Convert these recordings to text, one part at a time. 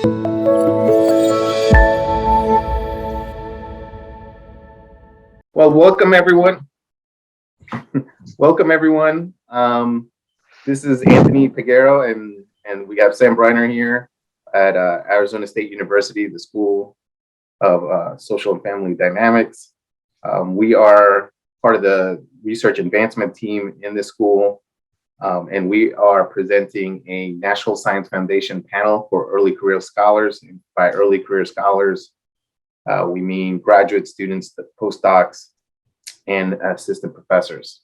Well, welcome everyone. Welcome everyone. This is Anthony Peguero, and we have Sam Briner here at Arizona State University, the School of Social and Family Dynamics. We are part of the research advancement team in this school, and we are presenting a National Science Foundation panel for early career scholars. And by early career scholars, we mean graduate students, postdocs, and assistant professors.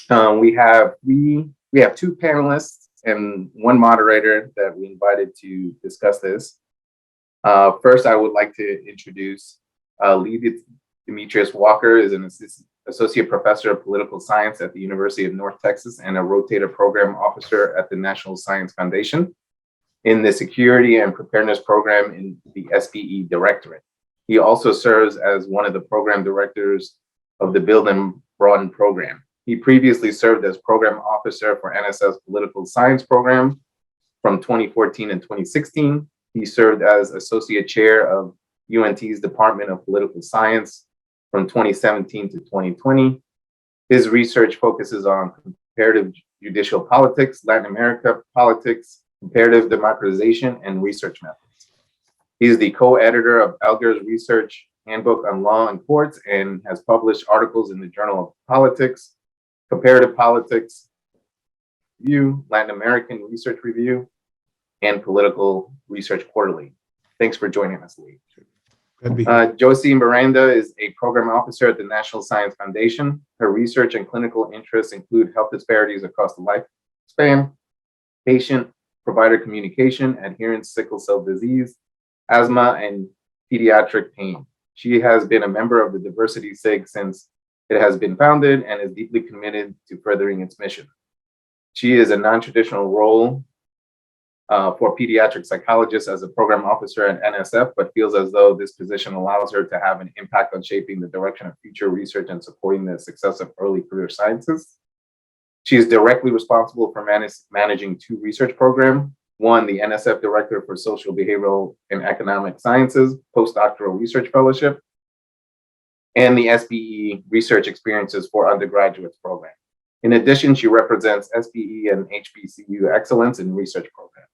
We have two panelists and one moderator that we invited to discuss this. First, I would like to introduce Lee Demetrius Walker is an associate professor of political science at the University of North Texas and a rotator program officer at the National Science Foundation in the Security and Preparedness Program in the SPE Directorate. He also serves as one of the program directors of the Build and Broaden program. He previously served as program officer for NSF's political science program from 2014 and 2016. He served as associate chair of UNT's Department of Political Science from 2017 to 2020. His research focuses on comparative judicial politics, Latin America politics, comparative democratization, and research methods. He is the co-editor of Alger's Research Handbook on Law and Courts and has published articles in the Journal of Politics, Comparative Politics Review, Latin American Research Review, and Political Research Quarterly. Thanks for joining us, Lee. Josie Miranda is a program officer at the National Science Foundation. Her research and clinical interests include health disparities across the lifespan, patient provider communication, adherence, sickle cell disease, asthma, and pediatric pain. She has been a member of the Diversity SIG since it has been founded and is deeply committed to furthering its mission. She is a non-traditional role for pediatric psychologists as a program officer at NSF, but feels as though this position allows her to have an impact on shaping the direction of future research and supporting the success of early career scientists. She is directly responsible for managing two research programs. One, the NSF Director for Social, Behavioral, and Economic Sciences Postdoctoral Research Fellowship, and the SPE Research Experiences for Undergraduates Program. In addition, she represents SPE and HBCU Excellence in Research Program.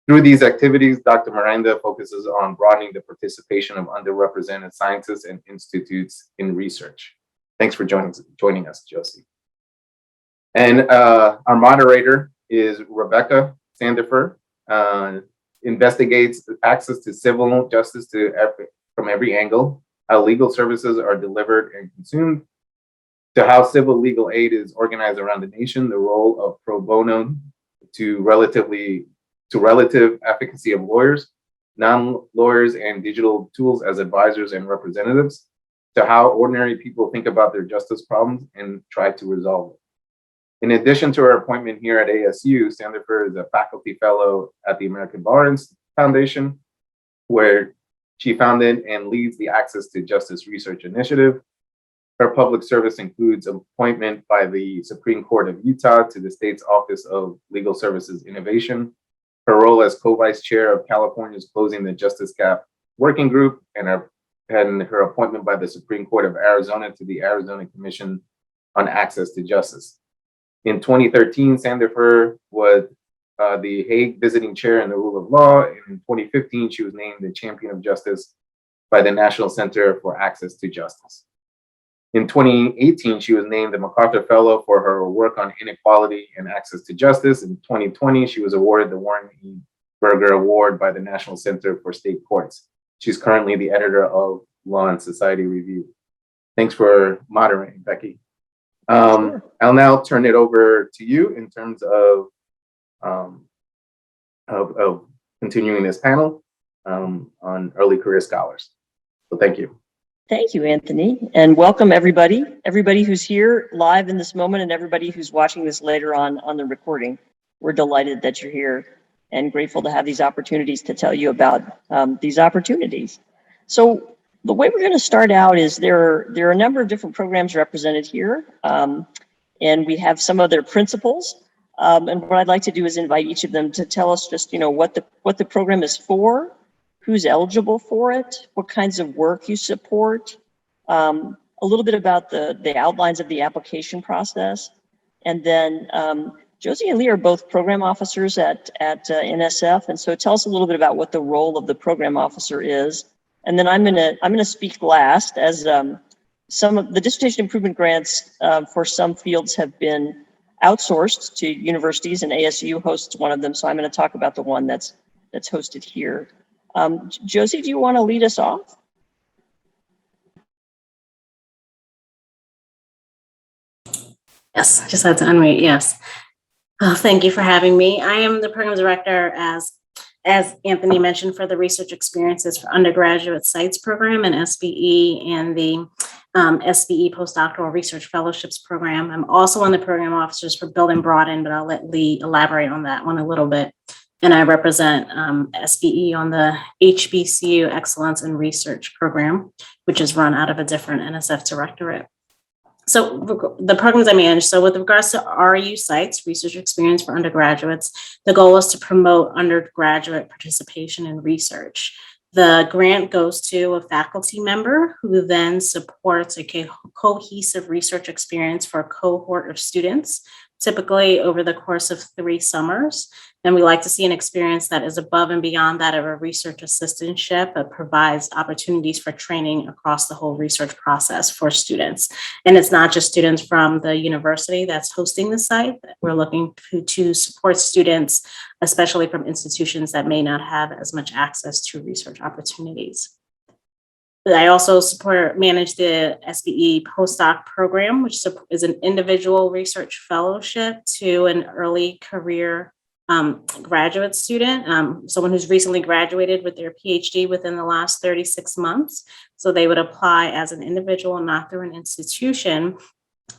Through these activities, Dr. Miranda focuses on broadening the participation of underrepresented scientists and institutes in research. Thanks for joining us, Josie. And our moderator is Rebecca Sandefur, investigates access to civil justice from every angle, how legal services are delivered and consumed, to how civil legal aid is organized around the nation, the role of pro bono to relative efficacy of lawyers, non-lawyers, and digital tools as advisors and representatives, to how ordinary people think about their justice problems and try to resolve it. In addition to her appointment here at ASU, Sandefur is a faculty fellow at the American Bar Foundation, where she founded and leads the Access to Justice Research Initiative. Her public service includes appointment by the Supreme Court of Utah to the state's Office of Legal Services Innovation, her role as co-vice chair of California's Closing the Justice Gap Working Group, and her appointment by the Supreme Court of Arizona to the Arizona Commission on Access to Justice. In 2013, Sandefur was the Hague visiting chair in the rule of law. In 2015, she was named the Champion of Justice by the National Center for Access to Justice. In 2018, she was named the MacArthur Fellow for her work on inequality and access to justice. In 2020, she was awarded the Warren E. Berger Award by the National Center for State Courts. She's currently the editor of Law and Society Review. Thanks for moderating, Becky. Sure. I'll now turn it over to you in terms of continuing this panel on early career scholars. So thank you. Thank you, Anthony, and welcome everybody who's here live in this moment and everybody who's watching this later on the recording. We're delighted that you're here and grateful to have these opportunities to tell you about these opportunities. So the way we're going to start out is there are a number of different programs represented here, and we have some of their principals. And what I'd like to do is invite each of them to tell us just, what the program is for, who's eligible for it, what kinds of work you support, a little bit about the outlines of the application process. And then Josie and Lee are both program officers at NSF. And so tell us a little bit about what the role of the program officer is. And then I'm gonna speak last, as some of the dissertation improvement grants for some fields have been outsourced to universities, and ASU hosts one of them. So I'm going to talk about the one that's hosted here. Josie, do you want to lead us off? Yes, just had to unmute. Yes. Thank you for having me. I am the program director, as Anthony mentioned, for the Research Experiences for Undergraduate Sites program and SBE, and the SBE Postdoctoral Research Fellowships program. I'm also one of the program officers for Build and Broaden, but I'll let Lee elaborate on that one a little bit. And I represent SBE on the HBCU Excellence in Research program, which is run out of a different NSF directorate. So the programs I manage, so with regards to RU sites, research experience for undergraduates, the goal is to promote undergraduate participation in research. The grant goes to a faculty member who then supports a cohesive research experience for a cohort of students, typically over the course of 3 summers. And we like to see an experience that is above and beyond that of a research assistantship, but provides opportunities for training across the whole research process for students. And it's not just students from the university that's hosting the site. We're looking to support students, especially from institutions that may not have as much access to research opportunities. I also manage the SBE postdoc program, which is an individual research fellowship to an early career graduate student, someone who's recently graduated with their PhD within the last 36 months. So they would apply as an individual, not through an institution,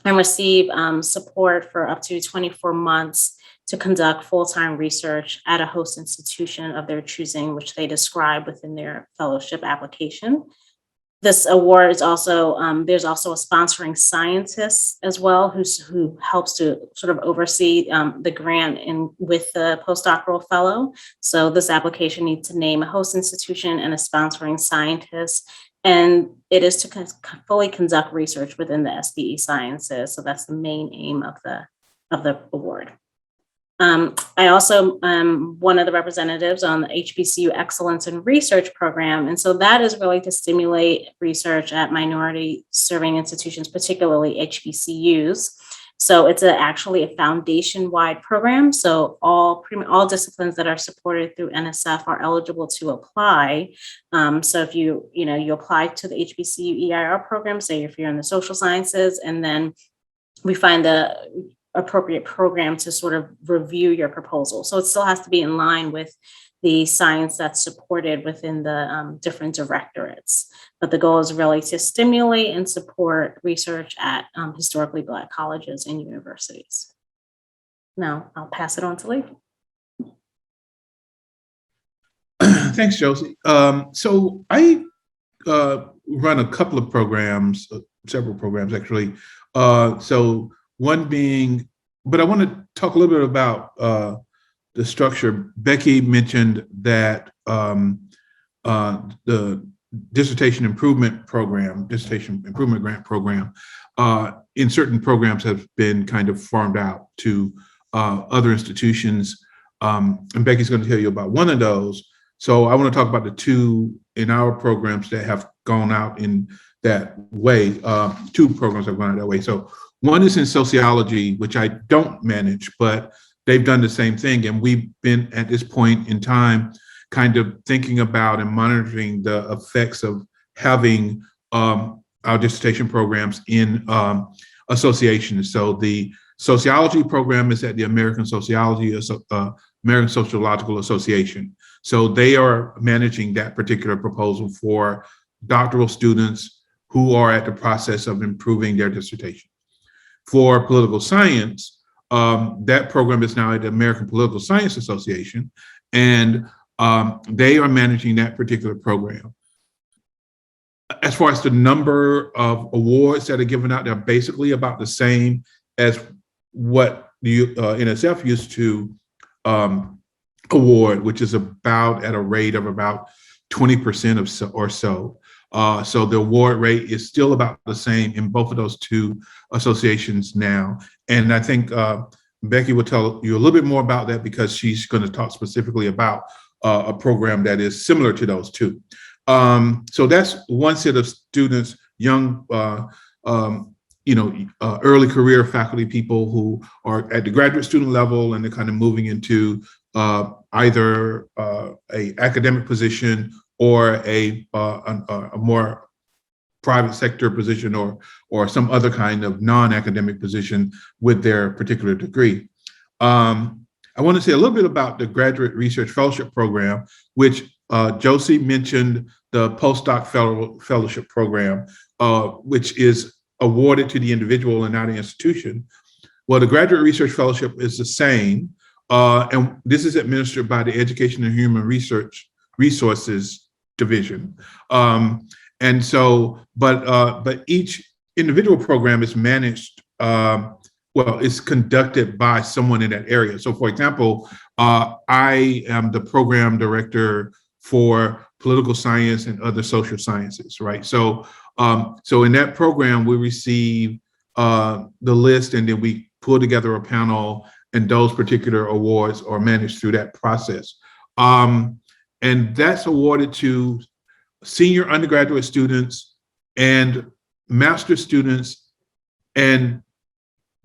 and receive support for up to 24 months to conduct full-time research at a host institution of their choosing, which they describe within their fellowship application. This award is also, there's also a sponsoring scientist as well, who helps to sort of oversee the grant with the postdoctoral fellow. So this application needs to name a host institution and a sponsoring scientist, and it is to fully conduct research within the SBE sciences. So that's the main aim of the award. I also am one of the representatives on the HBCU Excellence in Research program. And so that is really to stimulate research at minority serving institutions, particularly HBCUs. So it's actually a foundation-wide program. So all disciplines that are supported through NSF are eligible to apply. So if you apply to the HBCU EIR program, say if you're in the social sciences, and then we find the appropriate program to sort of review your proposal. So it still has to be in line with the science that's supported within the different directorates. But the goal is really to stimulate and support research at historically Black colleges and universities. Now I'll pass it on to Lee. Thanks, Josie. So I run a couple of programs, several programs actually. So one being, but I want to talk a little bit about the structure. Becky mentioned that the dissertation improvement grant program, in certain programs have been kind of farmed out to other institutions. And Becky's going to tell you about one of those. So I want to talk about the 2 in our programs that have gone out in that way. 2 programs have gone out that way. So one is in sociology, which I don't manage, but they've done the same thing. And we've been at this point in time kind of thinking about and monitoring the effects of having our dissertation programs in associations. So the sociology program is at the American Sociological Association. So they are managing that particular proposal for doctoral students who are at the process of improving their dissertation. For political science, that program is now at the American Political Science Association, and they are managing that particular program. As far as the number of awards that are given out, they're basically about the same as what the NSF used to award, which is about at a rate of about 20% or so. So the award rate is still about the same in both of those two associations now. And I think Becky will tell you a little bit more about that because she's going to talk specifically about a program that is similar to those two. So that's one set of students, young, early career faculty people who are at the graduate student level and they're kind of moving into either a academic position or a more private sector position or some other kind of non-academic position with their particular degree. I want to say a little bit about the Graduate Research Fellowship Program, which Josie mentioned the postdoc fellowship program, which is awarded to the individual and not the institution. Well, the Graduate Research Fellowship is the same, and this is administered by the Education and Human Resources Division. And so, but each individual program is managed, it's conducted by someone in that area. So for example, I am the program director for political science and other social sciences, right? So, so in that program, we receive the list and then we pull together a panel and those particular awards are managed through that process. And that's awarded to senior undergraduate students and master's students and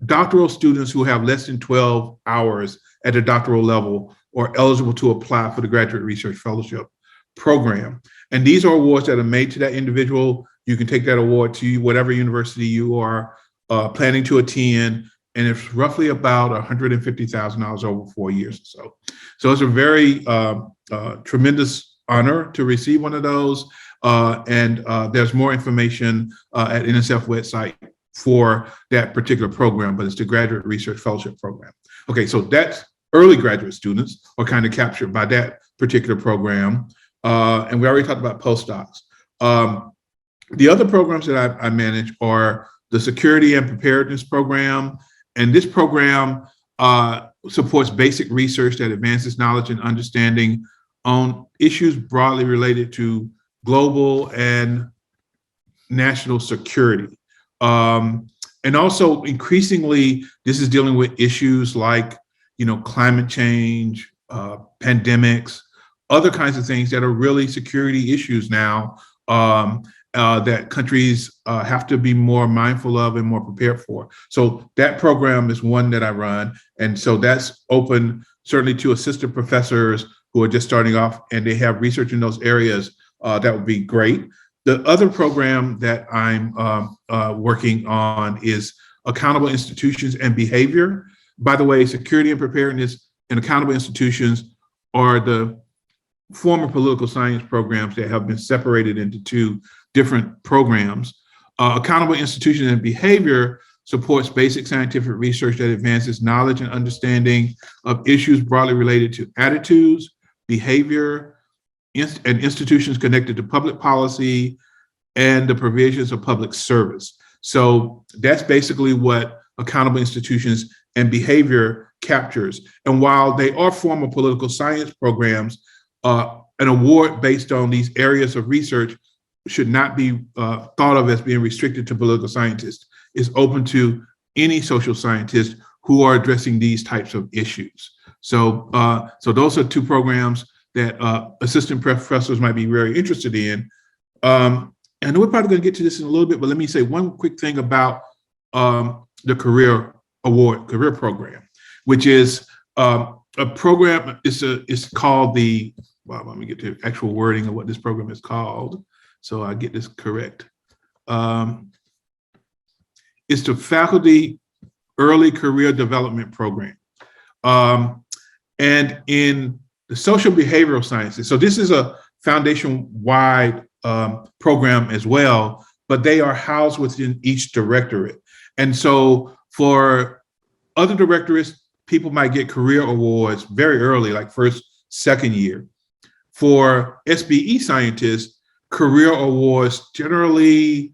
doctoral students who have less than 12 hours at the doctoral level are eligible to apply for the Graduate Research Fellowship Program. And these are awards that are made to that individual. You can take that award to whatever university you are planning to attend, and it's roughly about $150,000 over 4 years or so. So it's a very tremendous honor to receive one of those. And there's more information at NSF website for that particular program, but it's the Graduate Research Fellowship Program. Okay, so that's early graduate students are kind of captured by that particular program. And we already talked about postdocs. The other programs that I manage are the Security and Preparedness Program. And this program supports basic research that advances knowledge and understanding on issues broadly related to global and national security. And also increasingly, this is dealing with issues like, climate change, pandemics, other kinds of things that are really security issues now that countries have to be more mindful of and more prepared for. So that program is one that I run. And so that's open certainly to assistant professors who are just starting off and they have research in those areas. That would be great. The other program that I'm working on is Accountable Institutions and Behavior. By the way, Security and Preparedness and Accountable Institutions are the former political science programs that have been separated into two different programs. Accountable Institutions and Behavior supports basic scientific research that advances knowledge and understanding of issues broadly related to attitudes, behavior, and institutions connected to public policy and the provisions of public service. So that's basically what Accountable Institutions and Behavior captures. And while they are formal political science programs, an award based on these areas of research should not be thought of as being restricted to political scientists. It's open to any social scientist who are addressing these types of issues. So, so those are two programs that assistant professors might be very interested in. And we're probably going to get to this in a little bit, but let me say one quick thing about the career program, which is a program. It's called the. Well, let me get to the actual wording of what this program is called, so I get this correct. It's the Faculty Early Career Development Program, and in the social behavioral sciences. So this is a foundation-wide program as well, but they are housed within each directorate. And so for other directorates, people might get career awards very early, like first, second year. For SBE scientists, career awards generally,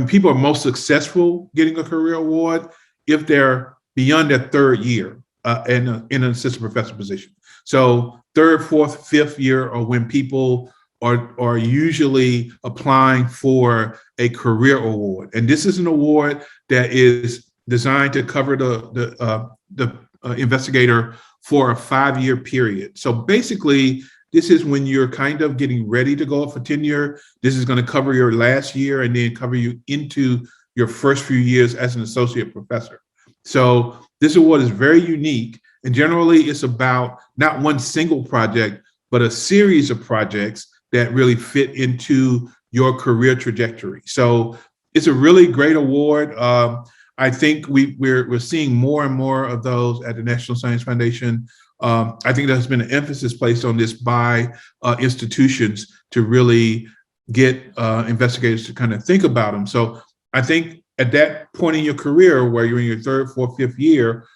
people are most successful getting a career award if they're beyond their third year in an assistant professor position. So third, fourth, fifth year are when people are usually applying for a career award. And this is an award that is designed to cover the investigator for a 5-year period. So basically, this is when you're kind of getting ready to go up for tenure. This is going to cover your last year and then cover you into your first few years as an associate professor. So this award is very unique. And generally, it's about not one single project, but a series of projects that really fit into your career trajectory. So it's a really great award. I think we're seeing more and more of those at the National Science Foundation. I think there's been an emphasis placed on this by institutions to really get investigators to kind of think about them. So I think at that point in your career, where you're in your third, fourth, fifth year,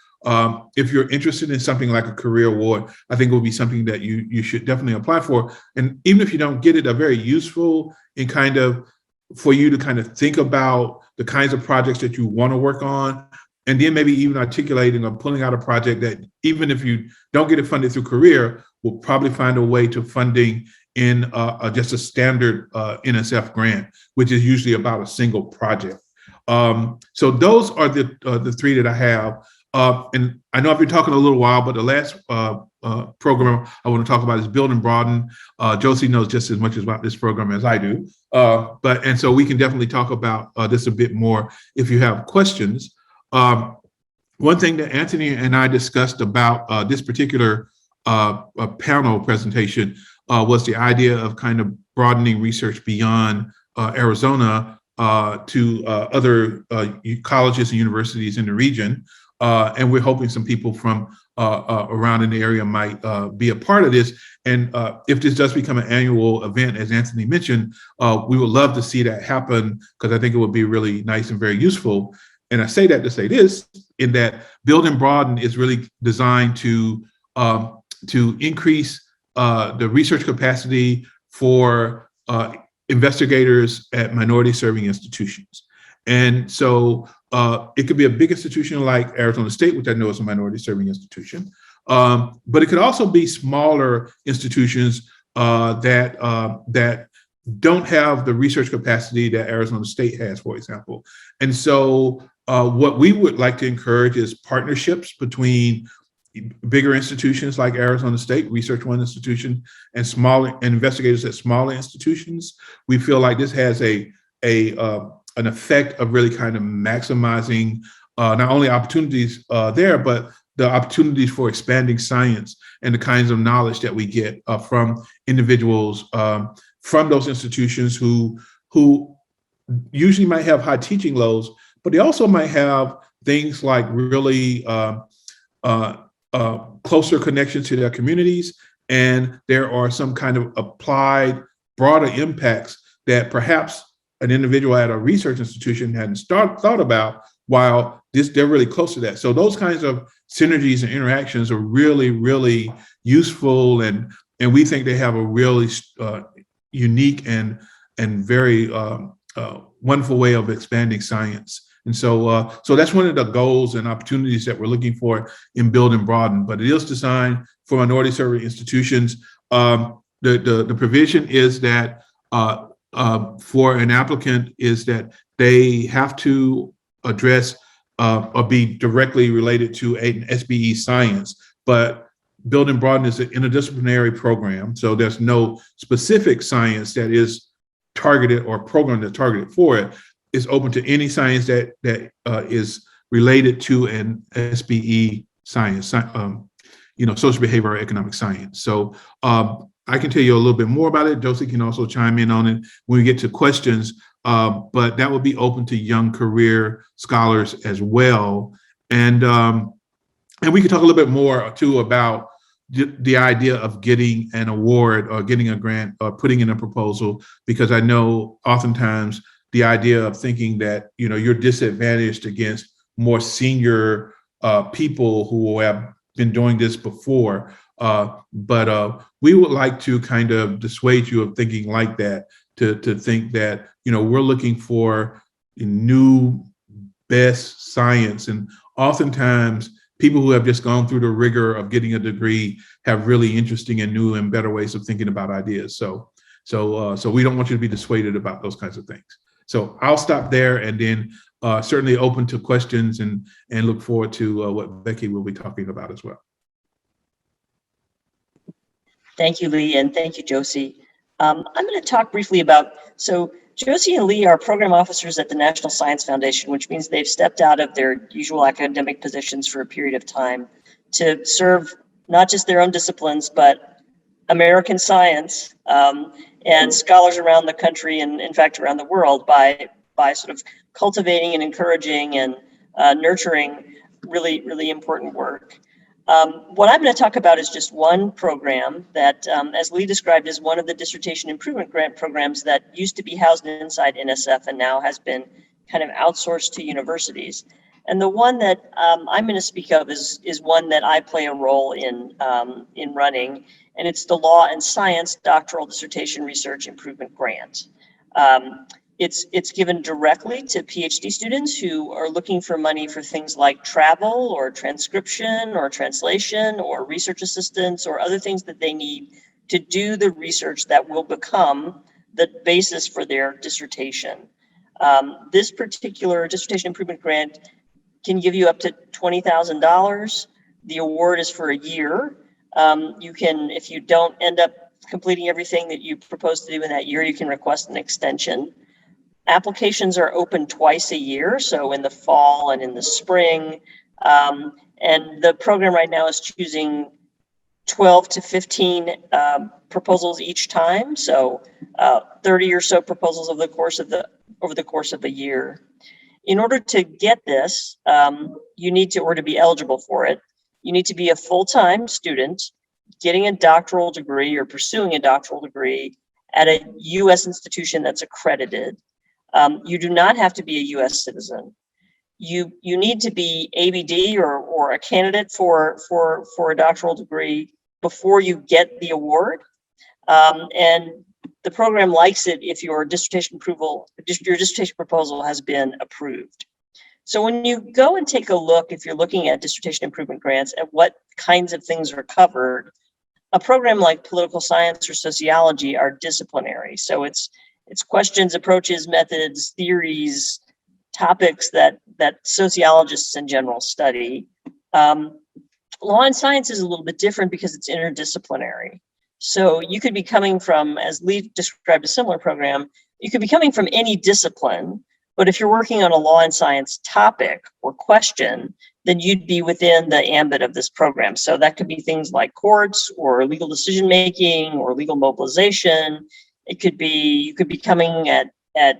if you're interested in something like a career award, I think it would be something that you should definitely apply for. And even if you don't get it, they're very useful in kind of for you to kind of think about the kinds of projects that you want to work on, and then maybe even articulating or pulling out a project that even if you don't get it funded through career, will probably find a way to funding in just a standard NSF grant, which is usually about a single project. So those are the three that I have. And I know I've been talking a little while, but the last program I want to talk about is Build and Broaden. Josie knows just as much about this program as I do. And so we can definitely talk about this a bit more if you have questions. One thing that Anthony and I discussed about this particular panel presentation was the idea of kind of broadening research beyond Arizona to other colleges and universities in the region. And we're hoping some people from around in the area might be a part of this. And if this does become an annual event, as Anthony mentioned, we would love to see that happen, because I think it would be really nice and very useful. And I say that to say this, in that Build and Broaden is really designed to increase the research capacity for investigators at minority serving institutions. And so it could be a big institution like Arizona State, which I know is a minority serving institution, but it could also be smaller institutions that don't have the research capacity that Arizona State has, for example. And so what we would like to encourage is partnerships between bigger institutions like Arizona State, Research One institution, and smaller and investigators at smaller institutions. We feel like this has an effect of really kind of maximizing not only opportunities there, but the opportunities for expanding science and the kinds of knowledge that we get from individuals from those institutions who usually might have high teaching loads, but they also might have things like really closer connections to their communities. And there are some kind of applied broader impacts that perhaps an individual at a research institution hadn't thought about, while they're really close to that. So those kinds of synergies and interactions are really, really useful. And we think they have a really unique and very wonderful way of expanding science. And so that's one of the goals and opportunities that we're looking for in Build and Broaden. But it is designed for minority serving institutions. The provision is that for an applicant is that they have to address or be directly related to an SBE science. But Build and Broaden is an interdisciplinary program, so there's no specific science that is targeted or program that's targeted for it. It's open to any science that is related to an SBE science, social behavioral economic science. So I can tell you a little bit more about it. Josie can also chime in on it when we get to questions, but that would be open to young career scholars as well. And we can talk a little bit more too about the idea of getting an award or getting a grant or putting in a proposal, because I know oftentimes the idea of thinking that, you're disadvantaged against more senior people who have been doing this before. But we would like to kind of dissuade you of thinking like that, to think that, we're looking for new best science and oftentimes people who have just gone through the rigor of getting a degree have really interesting and new and better ways of thinking about ideas. So we don't want you to be dissuaded about those kinds of things. So I'll stop there, and then certainly open to questions, and look forward to what Becky will be talking about as well. Thank you, Lee, and thank you, Josie. I'm going to talk briefly about, so Josie and Lee are program officers at the National Science Foundation, which means they've stepped out of their usual academic positions for a period of time to serve not just their own disciplines, but American science and scholars around the country, and in fact around the world, by sort of cultivating and encouraging and nurturing really, really important work. What I'm going to talk about is just one program that, as Lee described, is one of the dissertation improvement grant programs that used to be housed inside NSF and now has been kind of outsourced to universities. And the one that I'm going to speak of is one that I play a role in running, and it's the Law and Science Doctoral Dissertation Research Improvement Grant. It's given directly to PhD students who are looking for money for things like travel or transcription or translation or research assistance or other things that they need to do the research that will become the basis for their dissertation. This particular dissertation improvement grant can give you up to $20,000. The award is for a year. You can, if you don't end up completing everything that you propose to do in that year, you can request an extension. Applications are open twice a year, so in the fall and in the spring. And the program right now is choosing 12 to 15 proposals each time, so 30 or so proposals over the course of a year. In order to get this, you need to, or to be eligible for it, you need to be a full-time student getting a doctoral degree or pursuing a doctoral degree at a U.S. institution that's accredited. You do not have to be a U.S. citizen. You need to be ABD or a candidate for a doctoral degree before you get the award. And the program likes it if your dissertation proposal has been approved. So when you go and take a look, if you're looking at dissertation improvement grants, at what kinds of things are covered, a program like political science or sociology are disciplinary. So it's questions, approaches, methods, theories, topics that sociologists in general study. Law and science is a little bit different because it's interdisciplinary. So you could be coming from, as Lee described a similar program, you could be coming from any discipline, but if you're working on a law and science topic or question, then you'd be within the ambit of this program. So that could be things like courts or legal decision-making or legal mobilization. It could be, you could be coming at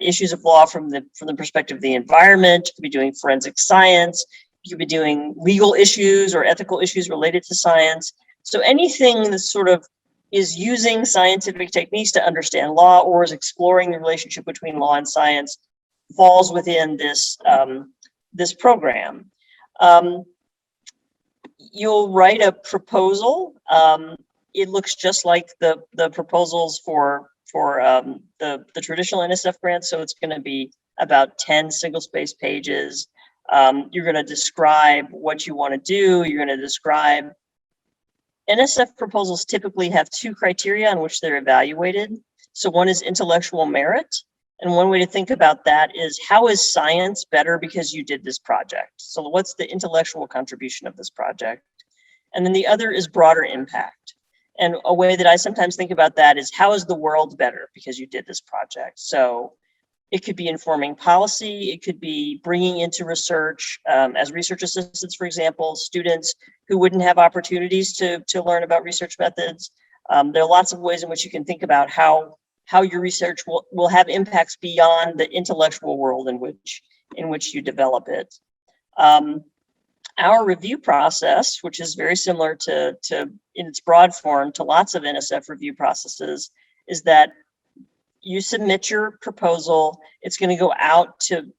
issues of law from the perspective of the environment. You could be doing forensic science. You could be doing legal issues or ethical issues related to science. So anything that sort of is using scientific techniques to understand law or is exploring the relationship between law and science falls within this this program. You'll write a proposal. It looks just like the proposals for the traditional NSF grant, so it's going to be about 10 single-space pages. You're going to describe what you want to do. You're going to describe. NSF proposals typically have two criteria on which they're evaluated. So one is intellectual merit. And one way to think about that is, how is science better because you did this project? So what's the intellectual contribution of this project? And then the other is broader impact. And a way that I sometimes think about that is, how is the world better because you did this project? So it could be informing policy. It could be bringing into research, as research assistants, for example, students who wouldn't have opportunities to learn about research methods. There are lots of ways in which you can think about how your research will have impacts beyond the intellectual world in which you develop it. Our review process, which is very similar to in its broad form to lots of NSF review processes, is that you submit your proposal. It's going to go out to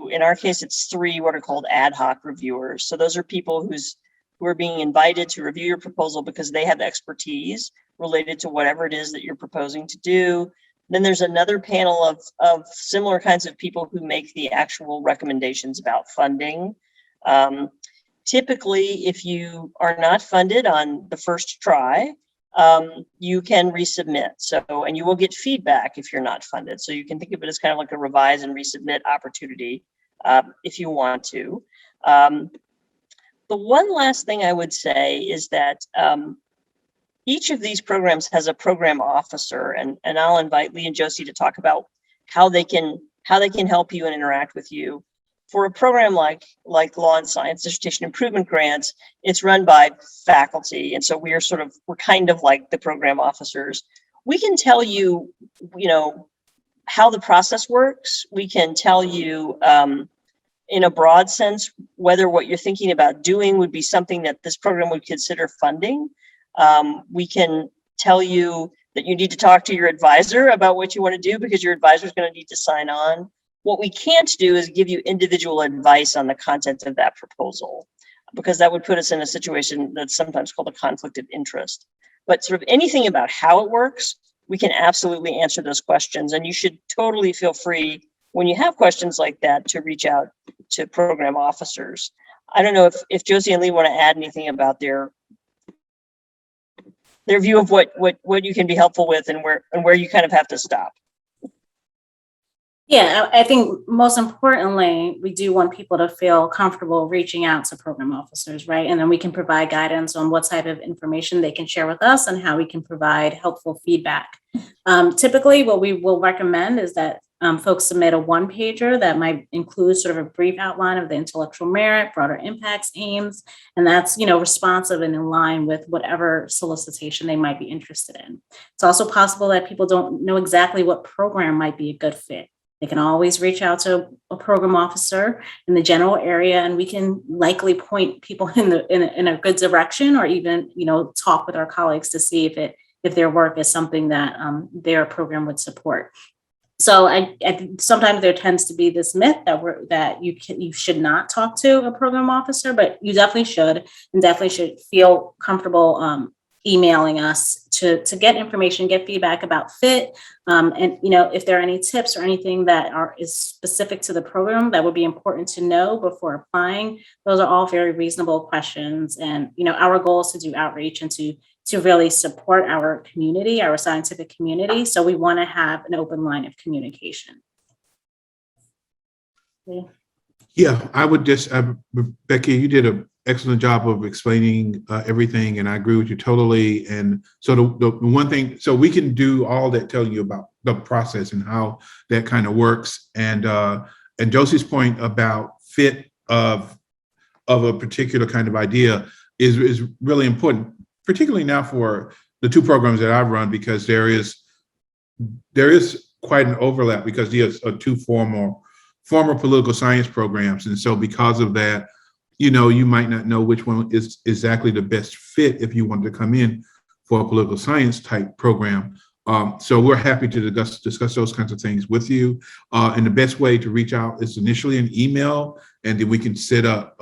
in our case, it's 3 what are called ad hoc reviewers. So those are people who are being invited to review your proposal because they have expertise related to whatever it is that you're proposing to do. Then there's another panel of similar kinds of people who make the actual recommendations about funding. Typically, if you are not funded on the first try, you can resubmit. So, and you will get feedback if you're not funded. So you can think of it as kind of like a revise and resubmit opportunity if you want to. The one last thing I would say is that each of these programs has a program officer, and I'll invite Lee and Josie to talk about how they can help you and interact with you. For a program like Law and Science Dissertation Improvement Grants, it's run by faculty, and so we're kind of like the program officers. We can tell you, how the process works. We can tell you, in a broad sense, whether what you're thinking about doing would be something that this program would consider funding. We can tell you that you need to talk to your advisor about what you want to do, because your advisor is going to need to sign on. What we can't do is give you individual advice on the content of that proposal, because that would put us in a situation that's sometimes called a conflict of interest. But sort of anything about how it works, we can absolutely answer those questions. And you should totally feel free, when you have questions like that, to reach out to program officers. I don't know if Josie and Lee want to add anything about their view of what you can be helpful with and where you kind of have to stop. Yeah, I think most importantly, we do want people to feel comfortable reaching out to program officers, right? And then we can provide guidance on what type of information they can share with us and how we can provide helpful feedback. Typically, what we will recommend is that folks submit a one-pager that might include sort of a brief outline of the intellectual merit, broader impacts, aims, and that's, responsive and in line with whatever solicitation they might be interested in. It's also possible that people don't know exactly what program might be a good fit. They can always reach out to a program officer in the general area, and we can likely point people in a good direction, or even, talk with our colleagues to see if their work is something that their program would support. So I sometimes there tends to be this myth that you should not talk to a program officer, but you definitely should, and definitely should feel comfortable emailing us to get information, get feedback about fit, and if there are any tips or anything that is specific to the program that would be important to know before applying. Those are all very reasonable questions, and our goal is to do outreach and to really support our community, our scientific community. So we want to have an open line of communication. Yeah, I would just, Becky, you did an excellent job of explaining everything, and I agree with you totally. And so the one thing, so we can do all that, telling you about the process and how that kind of works. And Josie's point about fit of a particular kind of idea is really important, particularly now for the two programs that I've run, because there is quite an overlap, because these are two former political science programs. And so because of that, you might not know which one is exactly the best fit if you want to come in for a political science type program. So we're happy to discuss those kinds of things with you. And the best way to reach out is initially an email, and then we can set up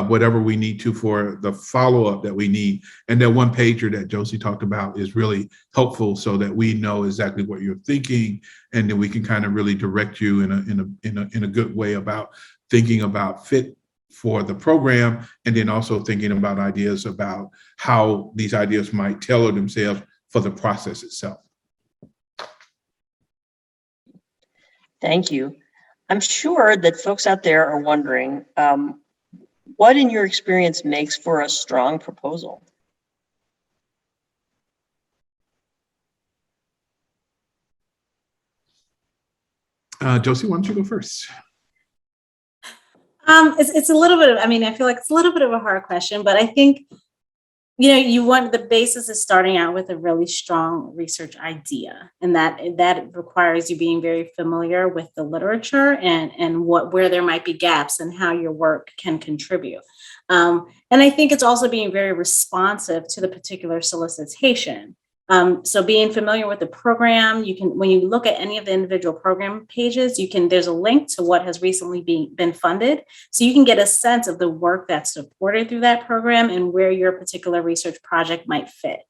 whatever we need to for the follow-up that we need. And that one pager that Josie talked about is really helpful, so that we know exactly what you're thinking, and then we can kind of really direct you in a good way about thinking about fit for the program, and then also thinking about ideas about how these ideas might tailor themselves for the process itself. Thank you. I'm sure that folks out there are wondering, what in your experience makes for a strong proposal? Josie, why don't you go first? It's a little bit of, I feel like it's a little bit of a hard question, but I think, you want, the basis is starting out with a really strong research idea, and that requires you being very familiar with the literature and where there might be gaps and how your work can contribute. And I think it's also being very responsive to the particular solicitation. So being familiar with the program, you can, when you look at any of the individual program pages, there's a link to what has recently been funded. So you can get a sense of the work that's supported through that program and where your particular research project might fit.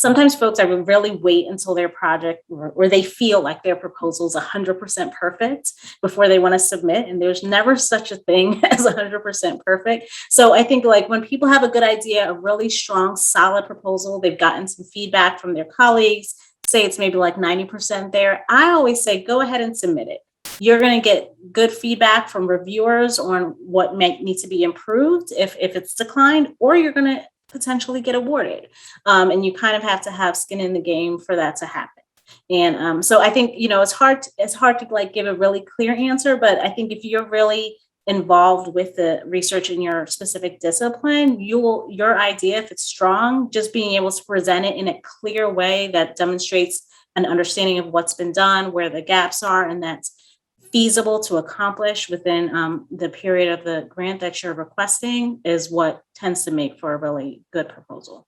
sometimes folks are really wait until their project or they feel like their proposal is 100% perfect before they want to submit. And there's never such a thing as 100% perfect. So I think like when people have a good idea, a really strong, solid proposal, they've gotten some feedback from their colleagues, say it's maybe like 90% there, I always say, go ahead and submit it. You're going to get good feedback from reviewers on what might need to be improved if it's declined, or you're going to potentially get awarded. And you kind of have to have skin in the game for that to happen. And so I think, it's hard to like give a really clear answer, but I think if you're really involved with the research in your specific discipline, your idea, if it's strong, just being able to present it in a clear way that demonstrates an understanding of what's been done, where the gaps are, and that's feasible to accomplish within the period of the grant that you're requesting is what tends to make for a really good proposal.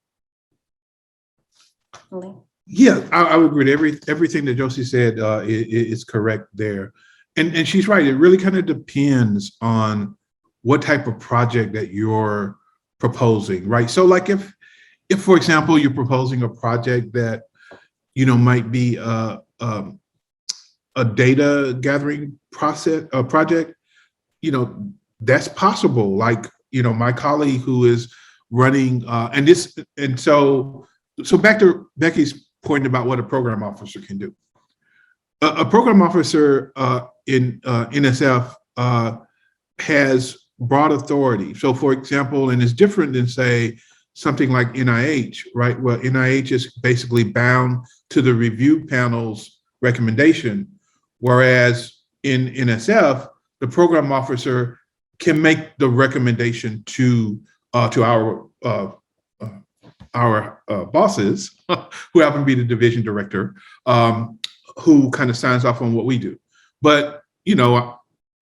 Yeah, I would agree. Everything that Josie said is correct there. And she's right. It really kind of depends on what type of project that you're proposing, right? So like if for example, you're proposing a project that, might be a data gathering project, that's possible. Like, my colleague who is running, so back to Becky's point about what a program officer can do. A program officer in NSF has broad authority. So for example, and it's different than say, something like NIH, right? Well, NIH is basically bound to the review panel's recommendation. Whereas in NSF, the program officer can make the recommendation to our bosses, who happen to be the division director, who kind of signs off on what we do. But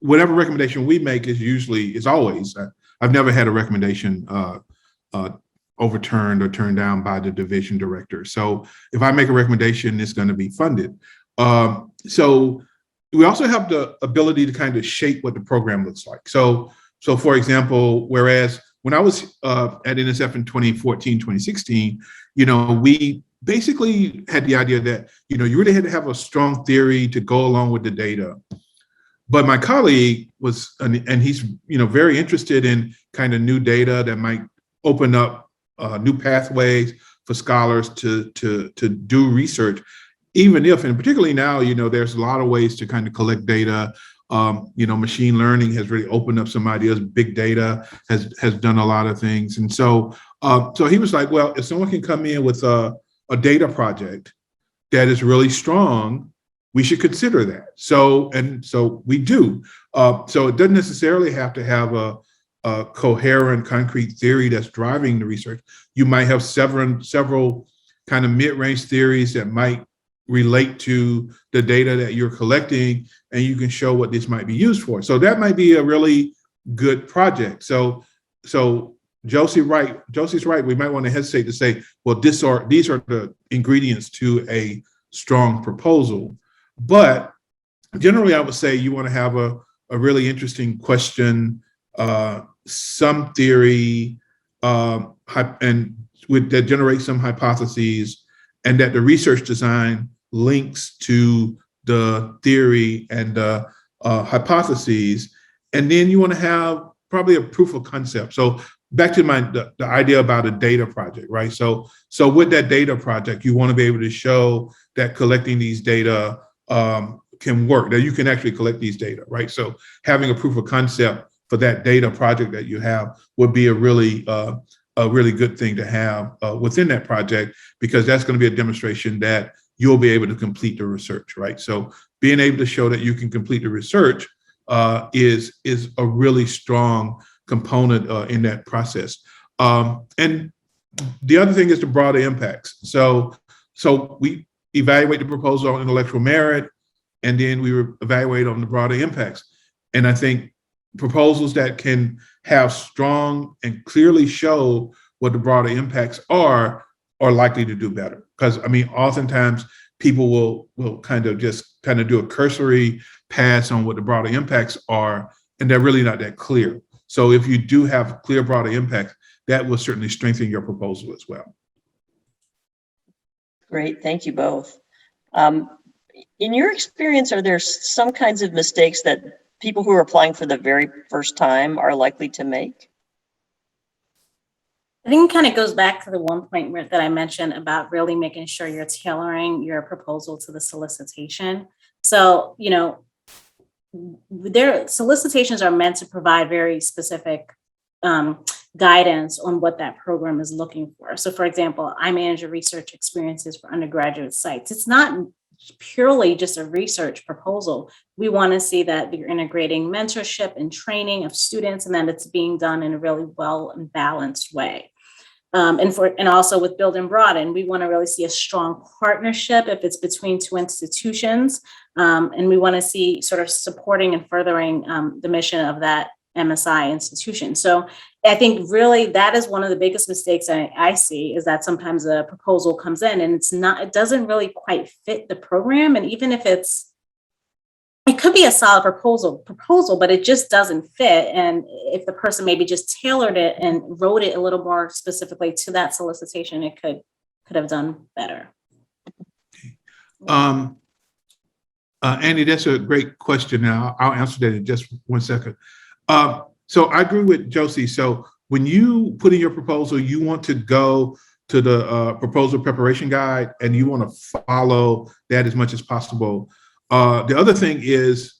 whatever recommendation we make is always. I've never had a recommendation overturned or turned down by the division director. So if I make a recommendation, it's going to be funded. So we also have the ability to kind of shape what the program looks like. So for example, whereas when I was at NSF in 2014, 2016, we basically had the idea that, you really had to have a strong theory to go along with the data. But my colleague was, and he's, very interested in kind of new data that might open up new pathways for scholars to do research. Even if, and particularly now, there's a lot of ways to kind of collect data. Machine learning has really opened up some ideas. Big data has done a lot of things. And so he was like, well, if someone can come in with a data project that is really strong, we should consider that. So we do. So it doesn't necessarily have to have a coherent, concrete theory that's driving the research. You might have several kind of mid-range theories that might relate to the data that you're collecting, and you can show what this might be used for. So that might be a really good project. So Josie's right. We might want to hesitate to say, well, these are the ingredients to a strong proposal. But generally, I would say you want to have a really interesting question, some theory, and that generates some hypotheses, and that the research design links to the theory and the hypotheses. And then you want to have probably a proof of concept. So back to the idea about a data project, right? So with that data project, you want to be able to show that collecting these data can work, that you can actually collect these data, right? So having a proof of concept for that data project that you have would be a really good thing to have within that project, because that's going to be a demonstration that you'll be able to complete the research, right? So being able to show that you can complete the research is a really strong component in that process. And the other thing is the broader impacts. So we evaluate the proposal on intellectual merit, and then we evaluate on the broader impacts. And I think proposals that can have strong and clearly show what the broader impacts are likely to do better. Because oftentimes people will kind of do a cursory pass on what the broader impacts are, and they're really not that clear. So if you do have clear broader impacts, that will certainly strengthen your proposal as well. Great, thank you both. In your experience, are there some kinds of mistakes that people who are applying for the very first time are likely to make? I think it kind of goes back to the one point that I mentioned about really making sure you're tailoring your proposal to the solicitation. So, their solicitations are meant to provide very specific guidance on what that program is looking for. So, for example, I manage research experiences for undergraduate sites. It's not purely just a research proposal. We want to see that you're integrating mentorship and training of students, and that it's being done in a really well and balanced way. And also with Build and Broaden, we want to really see a strong partnership if it's between two institutions, and we want to see sort of supporting and furthering the mission of that MSI institution. So I think really that is one of the biggest mistakes I see, is that sometimes a proposal comes in and it doesn't really quite fit the program. And even if it could be a solid proposal, but it just doesn't fit. And if the person maybe just tailored it and wrote it a little more specifically to that solicitation, it could have done better. Andy, that's a great question. Now I'll answer that in just 1 second. So I agree with Josie. So when you put in your proposal, you want to go to the proposal preparation guide, and you want to follow that as much as possible. The other thing is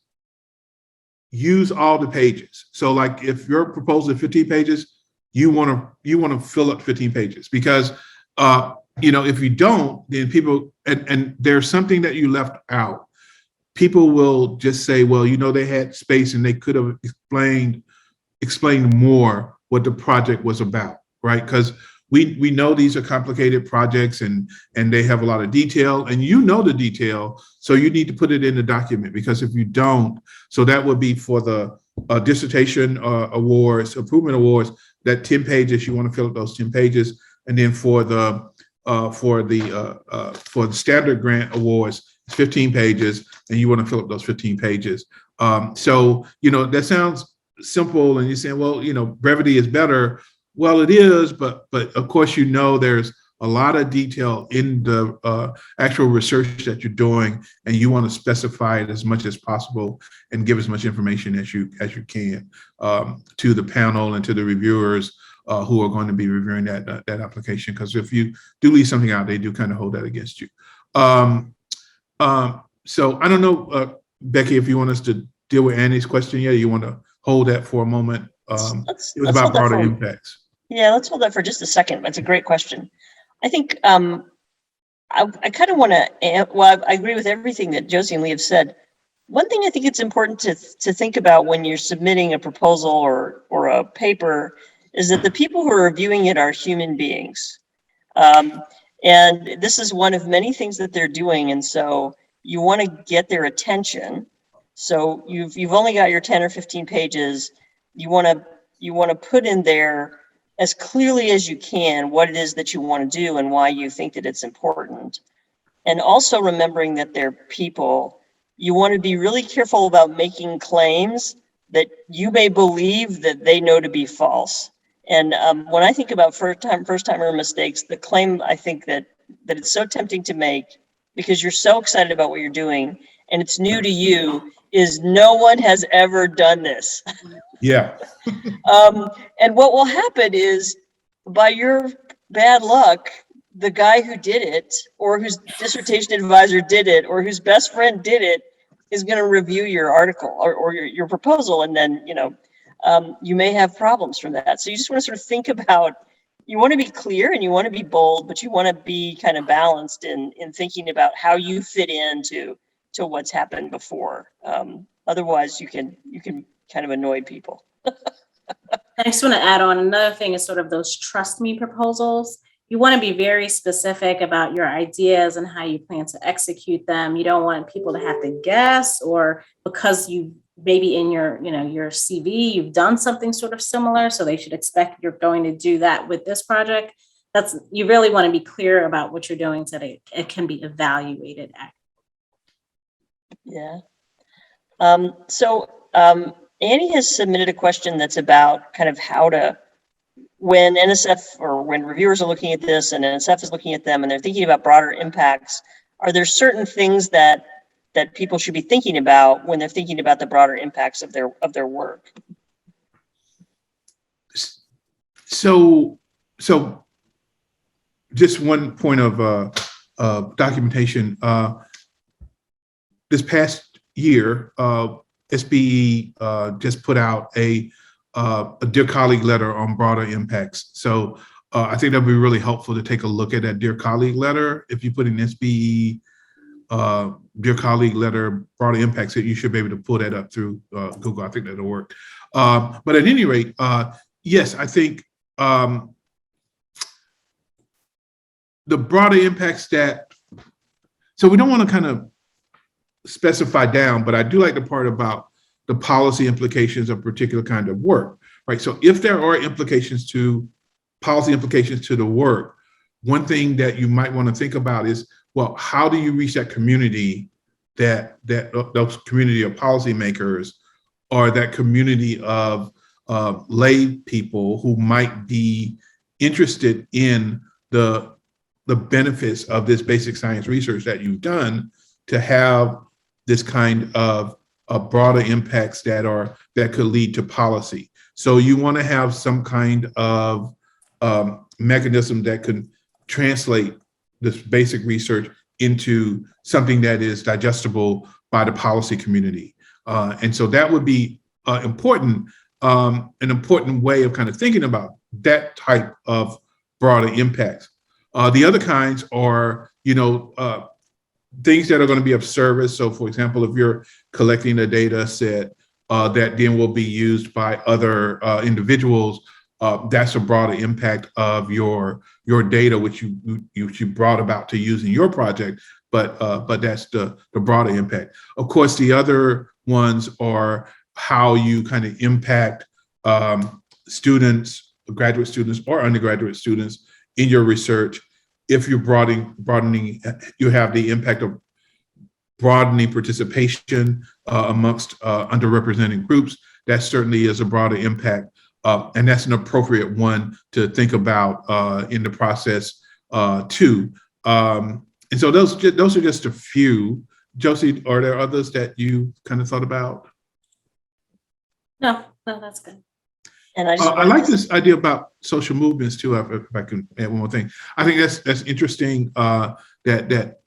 use all the pages. So like if your proposal is 15 pages, you want to fill up 15 pages, because if you don't, then people, and there's something that you left out. People will just say, well, they had space and they could have explained more what the project was about, right? Because we know these are complicated projects and they have a lot of detail, and the detail, so you need to put it in the document, because if you don't, so that would be for the dissertation awards, improvement awards, that 10 pages, you want to fill up those 10 pages, and then for the standard grant awards, it's 15 pages, and you want to fill up those 15 pages. So that sounds simple, and you're saying, well, brevity is better. Well, it is, but of course, there's a lot of detail in the actual research that you're doing, and you want to specify it as much as possible and give as much information as you can to the panel and to the reviewers who are going to be reviewing that application. Because if you do leave something out, they do kind of hold that against you. So I don't know, Becky, if you want us to deal with Annie's question yet, you want to hold that for a moment. It was about broader impacts. Yeah, let's hold that for just a second. That's a great question. I think I kind of want to, well, I agree with everything that Josie and Lee have said. One thing I think it's important to think about when you're submitting a proposal or a paper is that the people who are reviewing it are human beings. And this is one of many things that they're doing. And so you want to get their attention. So you've only got your 10 or 15 pages. You want to put in there as clearly as you can what it is that you want to do and why you think that it's important. And also remembering that they're people. You want to be really careful about making claims that you may believe that they know to be false. And when I think about first-timer mistakes, the claim I think that it's so tempting to make because you're so excited about what you're doing and it's new to you is no one has ever done this. Yeah. And what will happen is by your bad luck, the guy who did it or whose dissertation advisor did it or whose best friend did it is going to review your article or your proposal. And then, you may have problems from that. So you just want to sort of think about, you want to be clear and you want to be bold, but you want to be kind of balanced in thinking about how you fit into what's happened before. Otherwise you can kind of annoy people. I just want to add on another thing is sort of those trust me proposals. You want to be very specific about your ideas and how you plan to execute them. You don't want people to have to guess, or because you maybe in your CV, you've done something sort of similar. So they should expect you're going to do that with this project. You really want to be clear about what you're doing so that it can be evaluated. Yeah. So Annie has submitted a question that's about kind of how to when NSF or when reviewers are looking at this and NSF is looking at them and they're thinking about broader impacts, are there certain things that people should be thinking about when they're thinking about the broader impacts of their work? So just one point of documentation. This past year, SBE just put out a dear colleague letter on broader impacts. So I think that'd be really helpful to take a look at that dear colleague letter. If you put in SBE dear colleague letter broader impacts, that you should be able to pull that up through Google. I think that'll work. But at any rate, yes, I think the broader impacts so we don't want to kind of specify down, but I do like the part about the policy implications of particular kind of work, right? So if there are policy implications to the work, one thing that you might want to think about is, well, how do you reach that community, those community of policymakers, or that community of lay people who might be interested in the benefits of this basic science research that you've done, to have this kind of broader impacts that could lead to policy. So you want to have some kind of mechanism that could translate this basic research into something that is digestible by the policy community. And so that would be an important way of kind of thinking about that type of broader impacts. The other kinds are, things that are going to be of service. So for example, if you're collecting a data set that then will be used by other individuals, that's a broader impact of your data, which you brought about to use in your project, but that's the broader impact. Of course, the other ones are how you kind of impact students, graduate students or undergraduate students in your research. If you're broadening, you have the impact of broadening participation amongst underrepresented groups. That certainly is a broader impact. And that's an appropriate one to think about in the process too. And so those are just a few. Josie, are there others that you kind of thought about? No, that's good. And I like this idea about social movements too. If I can add one more thing, I think that's interesting. That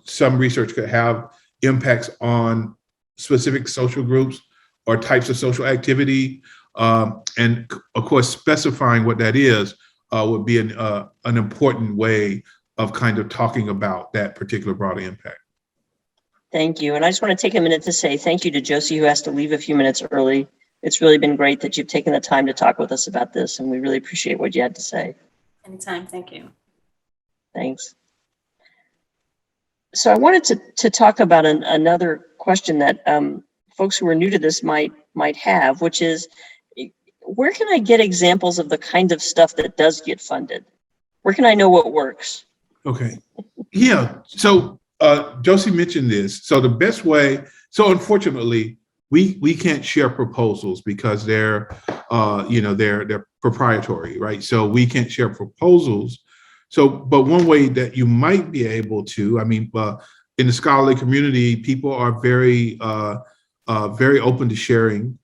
some research could have impacts on specific social groups or types of social activity, and of course, specifying what that is would be an important way of kind of talking about that particular broader impact. Thank you. And I just want to take a minute to say thank you to Josie, who has to leave a few minutes early. It's really been great that you've taken the time to talk with us about this, and we really appreciate what you had to say. Anytime. Thank you. Thanks. So I wanted to talk about another question that folks who are new to this might have, which is, where can I get examples of the kind of stuff that does get funded? Where can I know what works? Okay. Yeah. So Josie mentioned this. So the best way, so unfortunately, we can't share proposals because they're proprietary, right? So we can't share proposals. So, but one way that you might be able to, in the scholarly community, people are very open to sharing.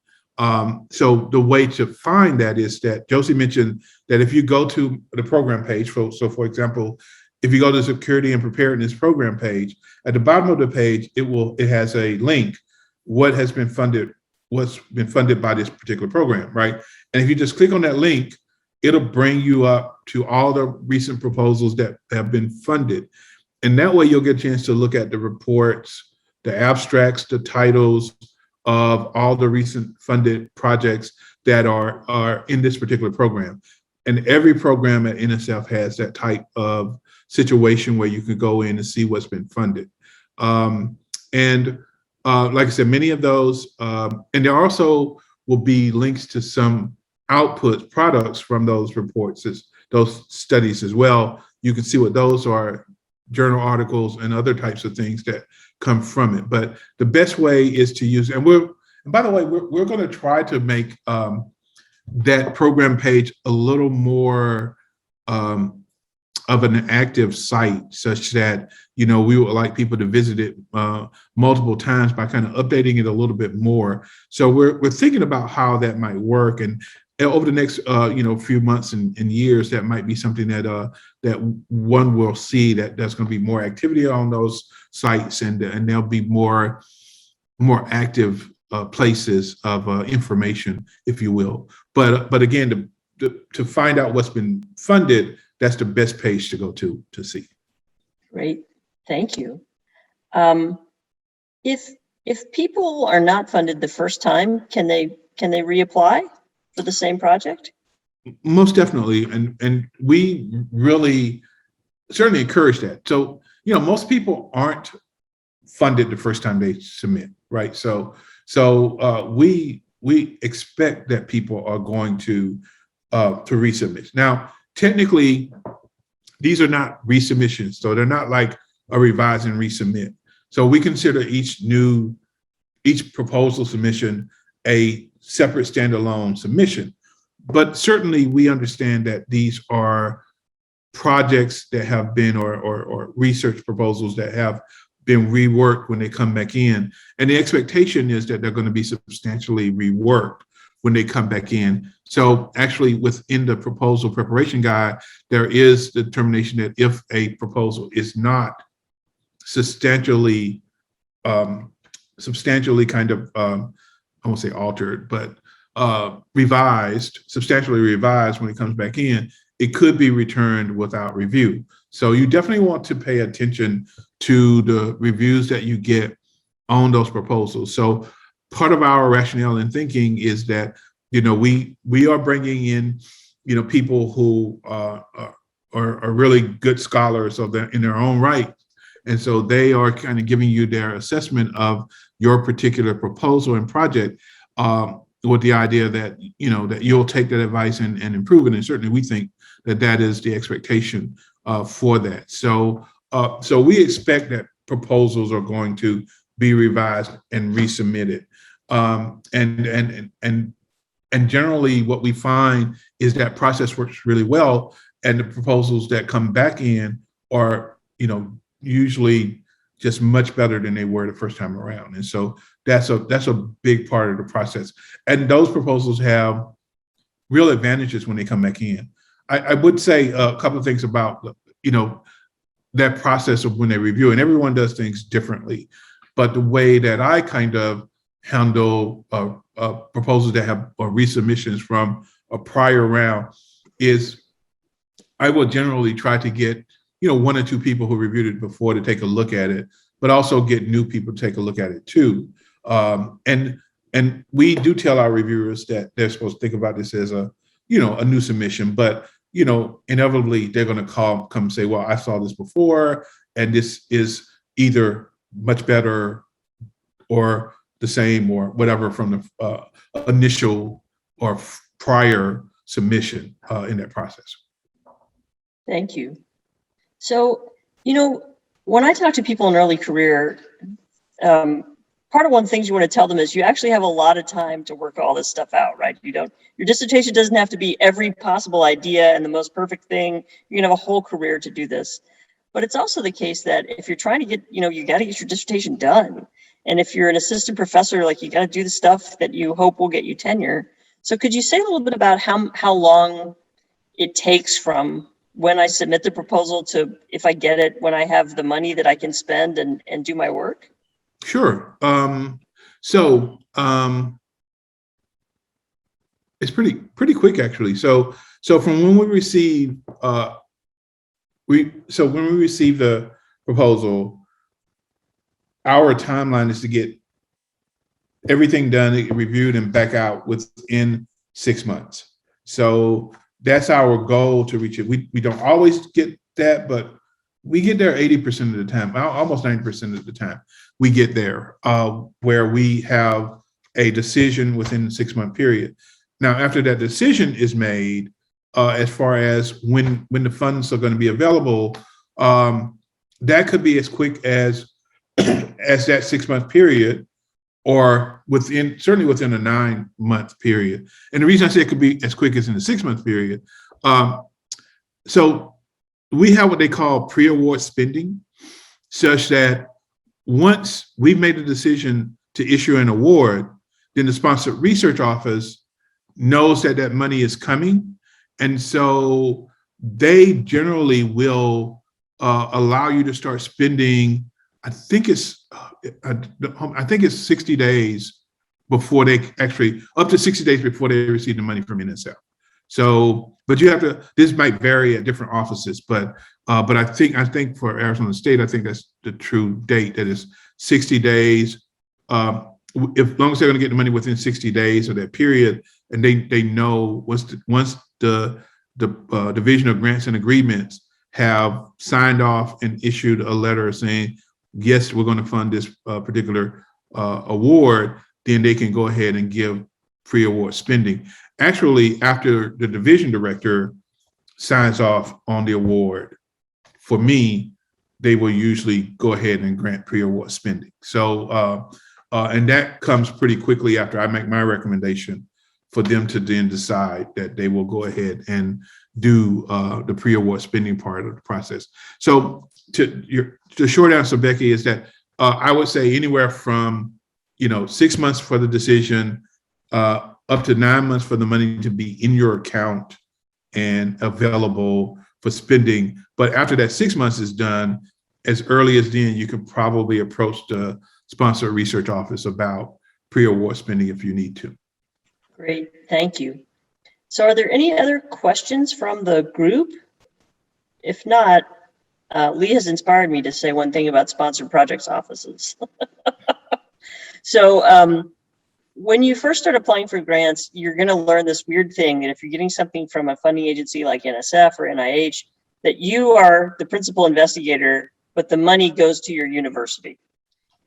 So the way to find that is that Josie mentioned that if you go to the program page, so for example, if you go to the Security and Preparedness program page, at the bottom of the page, it has a link, what's been funded by this particular program, right? And if you just click on that link, it'll bring you up to all the recent proposals that have been funded. And that way you'll get a chance to look at the reports, the abstracts, the titles of all the recent funded projects that are in this particular program. And every program at NSF has that type of situation where you can go in and see what's been funded. Like I said, many of those, and there also will be links to some outputs, products from those reports, those studies as well. You can see what those are, journal articles and other types of things that come from it. But the best way is to use, and by the way, we're going to try to make that program page a little more of an active site, such that, you know, we would like people to visit it multiple times by kind of updating it a little bit more. So we're thinking about how that might work, and over the next few months and years, that might be something that that one will see, that's going to be more activity on those sites, and there'll be more active places of information, if you will. But again, to find out what's been funded, that's the best page to go to see. Great, thank you. If people are not funded the first time, can they reapply for the same project? Most definitely, and we really certainly encourage that. So, you know, most people aren't funded the first time they submit, right? So we expect that people are going to resubmit. Now, technically, these are not resubmissions, so they're not like a revise and resubmit. So we consider each proposal submission a separate standalone submission. But certainly we understand that these are projects that have been, or research proposals that have been reworked when they come back in. And the expectation is that they're going to be substantially reworked when they come back in. So actually within the proposal preparation guide, there is the determination that if a proposal is not substantially kind of, I won't say altered, but substantially revised when it comes back in, it could be returned without review. So you definitely want to pay attention to the reviews that you get on those proposals. So part of our rationale and thinking is that, you know, we are bringing in, you know, people who are really good scholars in their own right. And so they are kind of giving you their assessment of your particular proposal and project, with the idea that, you know, that you'll take that advice and improve it. And certainly we think that is the expectation for that. So we expect that proposals are going to be revised and resubmitted. And generally what we find is that process works really well, and the proposals that come back in are, you know, usually just much better than they were the first time around. And so that's a big part of the process. And those proposals have real advantages when they come back in. I would say a couple of things about, you know, that process of when they review, and everyone does things differently. But the way that I kind of handle proposals that have resubmissions from a prior round is I will generally try to get, you know, one or two people who reviewed it before to take a look at it, but also get new people to take a look at it too. And we do tell our reviewers that they're supposed to think about this as a new submission, but, you know, inevitably they're going to come and say, well, I saw this before, and this is either much better or the same or whatever from the initial or prior submission in that process. Thank you. So, you know, when I talk to people in early career, part of one of the things you want to tell them is you actually have a lot of time to work all this stuff out, right? Your dissertation doesn't have to be every possible idea and the most perfect thing. You can have a whole career to do this. But it's also the case that if you're trying to get, you know, you got to get your dissertation done. And if you're an assistant professor, like, you got to do the stuff that you hope will get you tenure. So could you say a little bit about how long it takes from when I submit the proposal to, if I get it, when I have the money that I can spend and do my work? Sure. It's pretty quick, actually. So from when we receive the proposal, our timeline is to get everything done, reviewed, and back out within 6 months. So that's our goal to reach it. We don't always get that, but we get there 80% of the time, almost 90% of the time. We get there where we have a decision within the 6-month period. Now, after that decision is made, as far as when the funds are going to be available, that could be as quick as that 6-month period, or certainly within a 9-month period. And the reason I say it could be as quick as in a 6-month period. So we have what they call pre-award spending, such that once we've made a decision to issue an award, then the sponsored research office knows that that money is coming. And so they generally will allow you to start spending, I think it's 60 days before they actually, up to 60 days before they receive the money from NSF. So, but you have to, this might vary at different offices, but I think for Arizona State, I think that's the true date, that is 60 days. If long as they're going to get the money within 60 days of that period, and they know once the Division of Grants and Agreements have signed off and issued a letter saying, yes, we're going to fund this particular award, then they can go ahead and give pre-award spending. Actually, after the division director signs off on the award, for me, they will usually go ahead and grant pre-award spending. So, and that comes pretty quickly after I make my recommendation for them to then decide that they will go ahead and do the pre-award spending part of the process. So the short answer, Becky, is that I would say anywhere from 6 months for the decision, up to 9 months for the money to be in your account and available for spending. But after that 6 months is done, as early as then, you can probably approach the sponsored research office about pre-award spending if you need to. Great, thank you. So are there any other questions from the group? If not, Lee has inspired me to say one thing about sponsored projects offices. So when you first start applying for grants, you're going to learn this weird thing that if you're getting something from a funding agency like NSF or NIH, that you are the principal investigator, but the money goes to your university.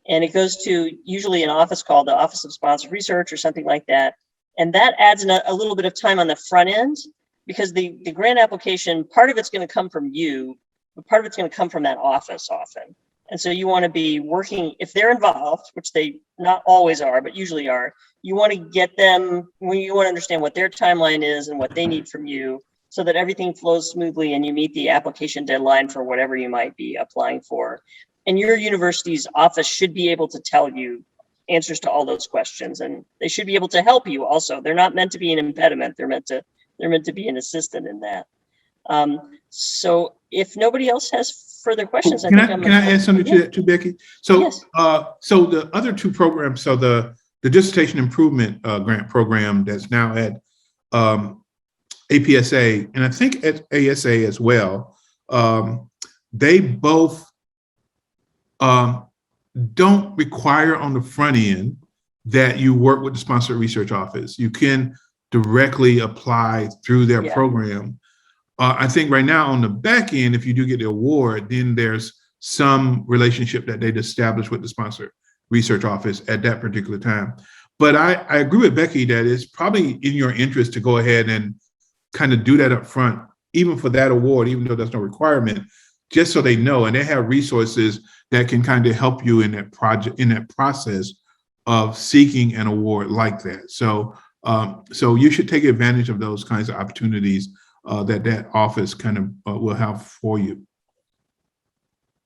And it goes to usually an office called the Office of Sponsored Research or something like that. And that adds a little bit of time on the front end, because the grant application, part of it's going to come from you, but part of it's going to come from that office often. And so you want to be working, if they're involved, which they not always are, but usually are, you want to get them, you want to understand what their timeline is and what they need from you so that everything flows smoothly and you meet the application deadline for whatever you might be applying for. And your university's office should be able to tell you answers to all those questions, and they should be able to help you also. They're not meant to be an impediment. They're meant to be an assistant in that. So if nobody else has further questions, Can I add something to that too, Becky? So, yes. So the other two programs, so the dissertation improvement grant program that's now at APSA, and I think at ASA as well, they both don't require on the front end that you work with the sponsored research office. You can directly apply through their program. I think right now on the back end, if you do get the award, then there's some relationship that they'd establish with the sponsored research office at that particular time. But I agree with Becky that it's probably in your interest to go ahead and kind of do that up front, even for that award, even though there's no requirement, just so they know, and they have resources that can kind of help you in that project, in that process of seeking an award like that. So, so you should take advantage of those kinds of opportunities that office kind of will have for you.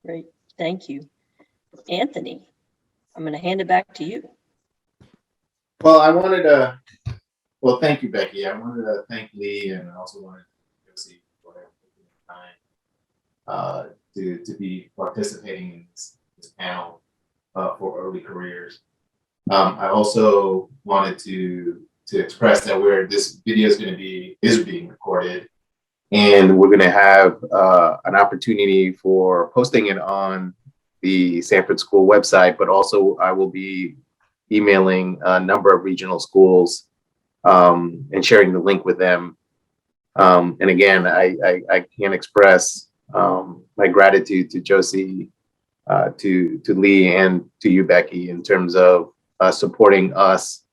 Great, thank you. Anthony, I'm going to hand it back to you. Well, well, thank you, Becky. I wanted to thank Lee, and I also wanted to Josie for taking the time to be participating in this panel for early careers. I also wanted to express that this video is being recorded, and we're going to have an opportunity for posting it on the Sanford School website, but also I will be emailing a number of regional schools and sharing the link with them. And again, I can't express my gratitude to Josie, to Lee, and to you, Becky, in terms of supporting us.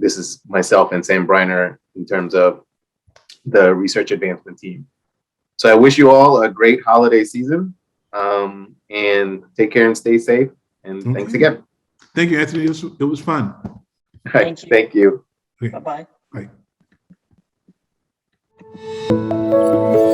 This is myself and Sam Briner in terms of the research advancement team. So I wish you all a great holiday season, and take care and stay safe. And thanks again. Thank you, Anthony. It was fun. Thank you. Thank you. Okay, Bye-bye. bye.